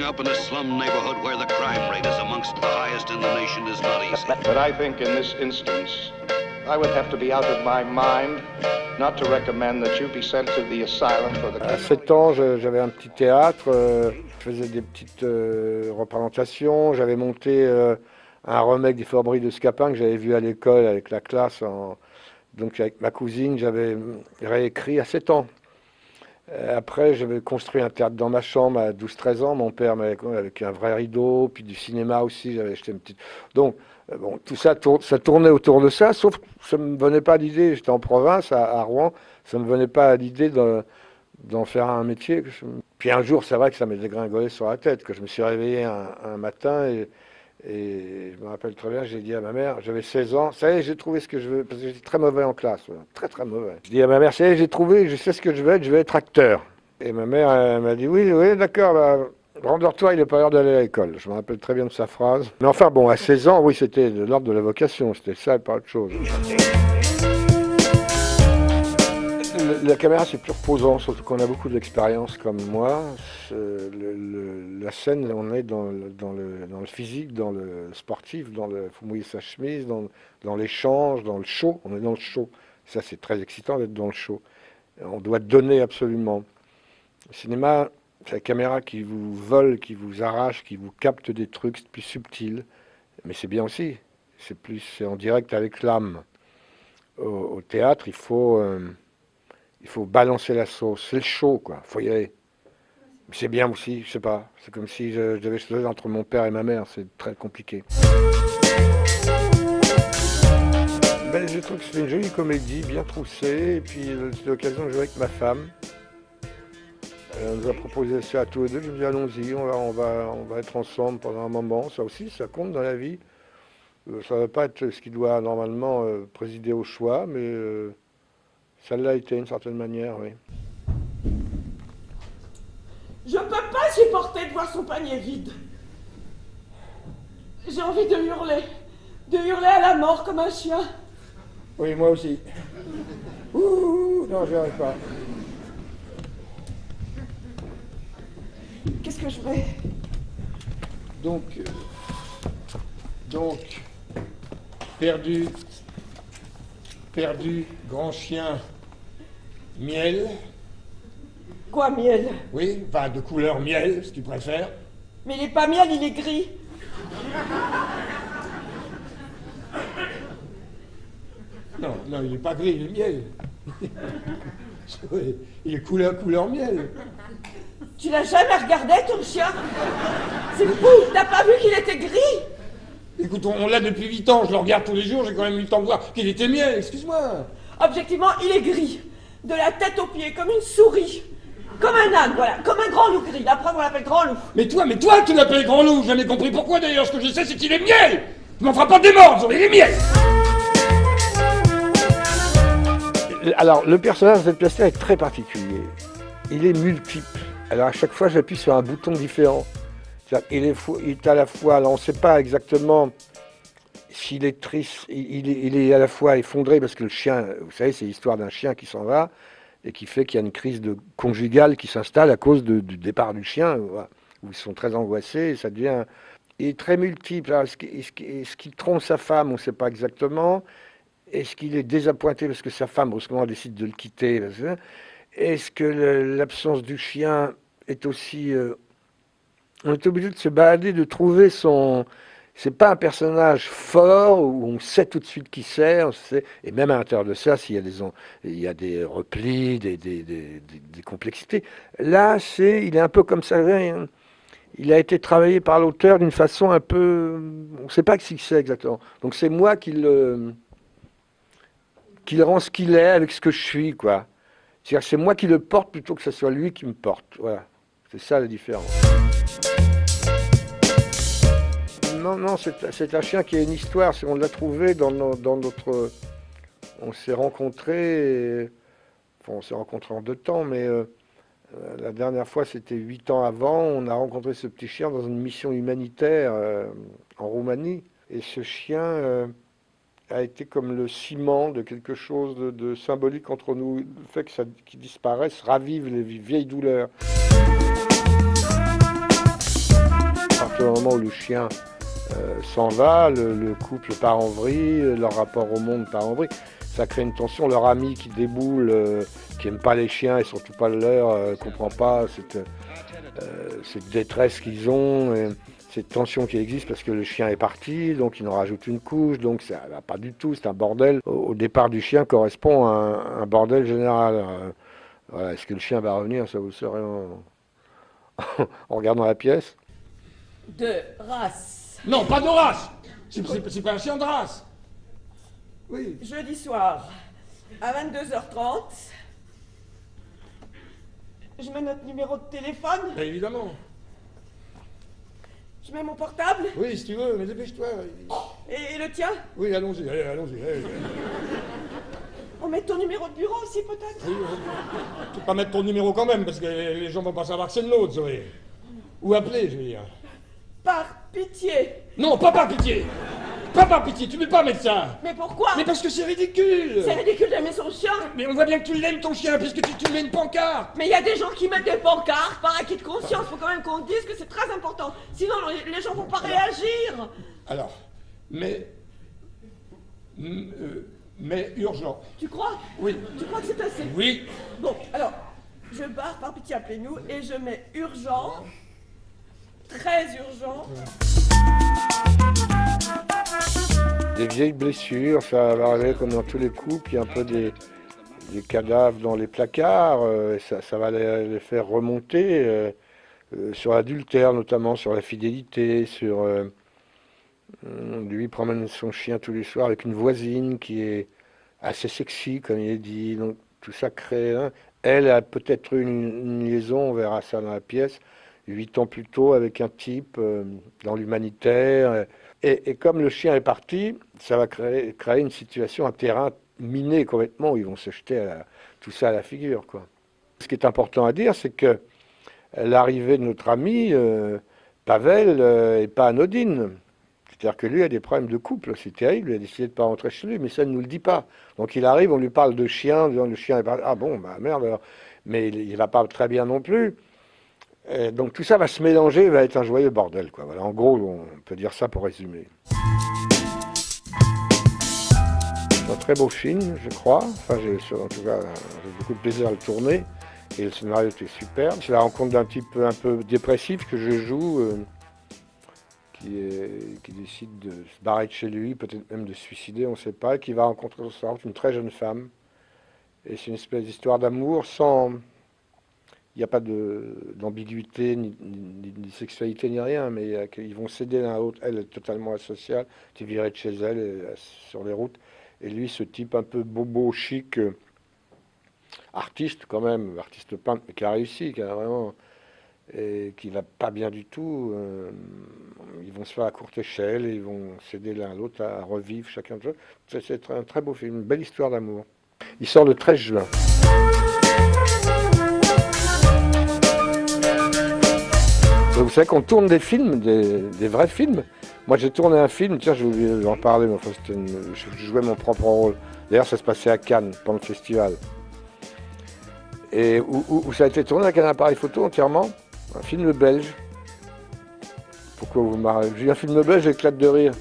growing up in a slum neighborhood where the crime rate is amongst the highest in the nation is not easy. But I think in this instance, I would have to be out of my mind not to recommend that you be sent to the asylum for the... À 7 ans, j'avais un petit théâtre, je faisais des petites représentations, j'avais monté un remake des Forbris de Scapin que j'avais vu à l'école avec la classe, donc avec ma cousine, j'avais réécrit à 7 ans. Après, j'avais construit un théâtre dans ma chambre à 12-13 ans, mon père avec un vrai rideau, puis du cinéma aussi, j'avais acheté une petite... Donc, bon, tout ça, ça tournait autour de ça, sauf que ça ne me venait pas à l'idée, j'étais en province, à Rouen, ça ne me venait pas à l'idée d'en faire un métier. Puis un jour, c'est vrai que ça m'est dégringolé sur la tête, que je me suis réveillé un matin et je me rappelle très bien, j'ai dit à ma mère, j'avais 16 ans, ça y est, j'ai trouvé ce que je veux, parce que j'étais très mauvais en classe, voilà, très très mauvais. Je dis à ma mère, ça y est, j'ai trouvé, je sais ce que je vais être acteur. Et ma mère, elle m'a dit, oui, d'accord, bah, rendors-toi, il n'est pas l'heure d'aller à l'école. Je me rappelle très bien de sa phrase. Mais enfin, bon, à 16 ans, oui, c'était de l'ordre de la vocation, c'était ça et pas autre chose. La caméra, c'est plus reposant, surtout qu'on a beaucoup d'expérience comme moi. La scène, on est dans le physique, dans le sportif, faut mouiller sa chemise, dans l'échange, dans le show. On est dans le show. Ça, c'est très excitant d'être dans le show. On doit donner absolument. Le cinéma, c'est la caméra qui vous vole, qui vous arrache, qui vous capte des trucs, c'est plus subtil. Mais c'est bien aussi. C'est en direct avec l'âme. Au théâtre, il faut balancer la sauce. C'est le show, quoi. Il faut y aller. Mais c'est bien aussi, je sais pas. C'est comme si je devais choisir entre mon père et ma mère. C'est très compliqué. Ben, je trouve que c'est une jolie comédie, bien troussée. Et puis, c'est l'occasion de jouer avec ma femme. Elle nous a proposé ça à tous les deux. Je me dis, allons-y, on va être ensemble pendant un moment. Ça aussi, ça compte dans la vie. Ça ne va pas être ce qui doit normalement présider au choix, mais ça l'a été d'une certaine manière, oui. Je peux pas supporter de voir son panier vide. J'ai envie de hurler à la mort comme un chien. Oui, moi aussi. Ouh, non, j'y arrive pas. Qu'est-ce que je fais? Donc, perdu, grand chien, miel. Quoi, miel? Oui, enfin de couleur miel, si tu préfères. Mais il est pas miel, il est gris. Non, il n'est pas gris, il est miel. Oui, il est couleur miel. Tu l'as jamais regardé, ton chien? C'est fou, t'as pas vu qu'il était gris? Écoute, on l'a depuis 8 ans, je le regarde tous les jours, j'ai quand même eu le temps de voir qu'il était miel, excuse-moi. Objectivement, il est gris. De la tête aux pieds, comme une souris. Comme un âne, voilà, comme un grand loup gris. La preuve, on l'appelle grand loup. Mais toi, tu l'appelles grand loup, j'ai jamais compris pourquoi d'ailleurs. Ce que je sais, c'est qu'il est miel. Tu m'en feras pas des morts, il est miel. Alors, le personnage de cette pièce-là est très particulier. Il est multiple. Alors, à chaque fois, j'appuie sur un bouton différent. Il est à la fois, alors on ne sait pas exactement s'il est triste, il est à la fois effondré parce que le chien, vous savez, c'est l'histoire d'un chien qui s'en va et qui fait qu'il y a une crise conjugale qui s'installe à cause du départ du chien, où ils sont très angoissés et ça devient... Il est très multiple. Alors, est-ce qu'il trompe sa femme, on ne sait pas exactement. Est-ce qu'il est désappointé parce que sa femme, brusquement, décide de le quitter? Est-ce que l'absence du chien est aussi... on est obligé de se balader, de trouver son... C'est pas un personnage fort où on sait tout de suite qui c'est, et même à l'intérieur de ça, il y a des replis, des complexités. Là, il est un peu comme ça. Il a été travaillé par l'auteur d'une façon un peu... On ne sait pas qui c'est exactement. Donc c'est moi qui le rend ce qu'il est avec ce que je suis, quoi. C'est-à-dire que c'est moi qui le porte plutôt que ce soit lui qui me porte. Voilà. C'est ça la différence. Non, c'est un chien qui a une histoire. On l'a trouvé dans notre... On s'est rencontrés, on s'est rencontrés en 2 temps, mais la dernière fois, c'était 8 ans avant. On a rencontré ce petit chien dans une mission humanitaire en Roumanie. Et ce chien a été comme le ciment de quelque chose de symbolique entre nous. Le fait qu'il disparaisse ravive les vieilles douleurs. partir du moment où le chien s'en va, le couple part en vrille, leur rapport au monde part en vrille. Ça crée une tension. Leur ami qui déboule, qui n'aime pas les chiens et surtout pas le leur, ne comprend pas cette détresse qu'ils ont, et cette tension qui existe parce que le chien est parti, donc ils en rajoutent une couche, donc ça va pas du tout, c'est un bordel. Au départ du chien correspond à un bordel général. Voilà. Est-ce que le chien va revenir? Ça vous le saurez en regardant la pièce. De race. Non, pas de race. C'est pas un chien de race. Oui. Jeudi soir, à 22h30, je mets notre numéro de téléphone. Bien évidemment. Je mets mon portable. Oui, si tu veux, mais dépêche-toi. Et le tien? Oui, allons-y, allons-y. On met ton numéro de bureau aussi, peut-être? Oui, tu peux pas mettre ton numéro quand même, parce que les gens vont pas savoir que c'est le nôtre, Zoé. Ou appeler, je veux dire. Par pitié. Non, pas par pitié. Pas par pitié, tu peux pas mettre ça. Mais pourquoi? Mais parce que c'est ridicule. C'est ridicule d'aimer son chien. Mais on voit bien que tu l'aimes, ton chien, puisque tu mets une pancarte. Mais il y a des gens qui mettent des pancartes par acquis de conscience. Faut quand même qu'on dise que c'est très important. Sinon, les gens vont pas réagir. Alors, mais urgent. Tu crois? Oui. Tu crois que c'est assez? Oui. Bon, alors, je barre par pitié, appelez-nous, et je mets urgent, très urgent. Des vieilles blessures, ça va arriver comme dans tous les couples, il y a un peu des cadavres dans les placards, ça va les faire remonter sur l'adultère, notamment sur la fidélité, sur... lui promène son chien tous les soirs avec une voisine qui est assez sexy, comme il est dit, donc tout ça crée... Elle a peut-être eu une liaison, on verra ça dans la pièce, 8 ans plus tôt avec un type dans l'humanitaire. Et comme le chien est parti, ça va créer une situation, un terrain miné complètement, où ils vont se jeter tout ça à la figure, quoi. Ce qui est important à dire, c'est que l'arrivée de notre ami, Pavel, n'est pas anodine. C'est-à-dire que lui a des problèmes de couple, c'est terrible, il a décidé de ne pas rentrer chez lui, mais ça ne nous le dit pas. Donc il arrive, on lui parle de chien, disant le chien est parti, ah bon, bah merde alors. Mais il ne va pas très bien non plus. Donc tout ça va se mélanger, va être un joyeux bordel, quoi. Voilà, en gros, on peut dire ça pour résumer. C'est un très beau film, je crois. Enfin, en tout cas, j'ai beaucoup de plaisir à le tourner. Et le scénario était superbe. C'est la rencontre d'un type un peu dépressif que je joue, qui décide de se barrer de chez lui, peut-être même de se suicider, on ne sait pas, et qui va rencontrer une très jeune femme. Et c'est une espèce d'histoire d'amour sans... Il n'y a pas d'ambiguïté, ni de sexualité, ni rien, mais ils vont céder l'un à l'autre. Elle est totalement asociale, tu virée de chez elle, sur les routes. Et lui, ce type un peu bobo, chic, artiste quand même, artiste peintre, mais qui a réussi, qui a vraiment... et qui va pas bien du tout. Ils vont se faire à courte échelle, et ils vont céder l'un à l'autre à revivre chacun de eux. C'est un très beau film, une belle histoire d'amour. Il sort le 13 juin. Vous savez qu'on tourne des films, des vrais films. Moi j'ai tourné un film, tiens j'ai oublié d'en parler, mais enfin, je jouais mon propre rôle. D'ailleurs ça se passait à Cannes, pendant le festival. Et où ça a été tourné avec un appareil photo entièrement, un film belge. Pourquoi vous marrez? J'ai un film belge, j'éclate de rire.